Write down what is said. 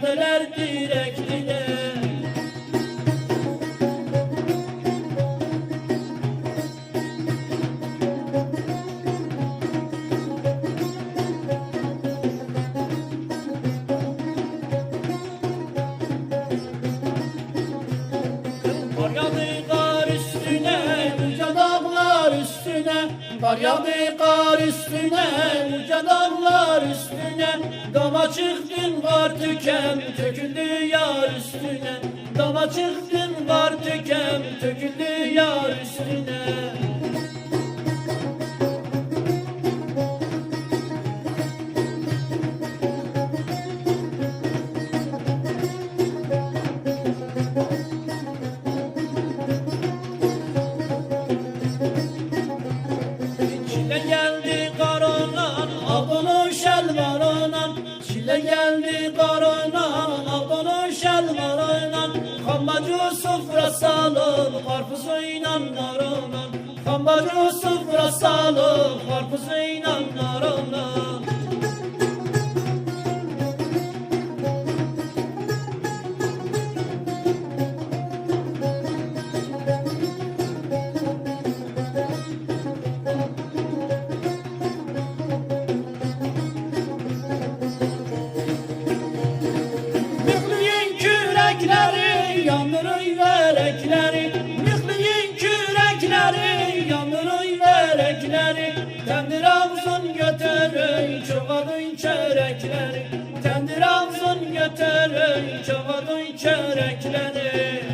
geldiler direkline. Kar yağdı kar üstüne, yüce dağlar üstüne. Kar yağdı kar üstüne, yüce dağlar üstüne. Dama çıktın kar tüken, töküldü yar üstüne. Dama çıktın kar tüken, töküldü yar üstüne. Çile geldi karonan, aldın şelvaronan. Çile geldi karonan, aldın şelvaronan. Kambacı sofra salın, karpuzuyla naronan. Kambacı sofra salın, karpuzuyla naronan. Mihliyin kürekleri, yanır verekleri. Mihliyin kürekleri, yanır verekleri. Tendir ağzın götürün, çuvadın çörekleri. Tendir ağzın götürün, çuvadın çörekleri.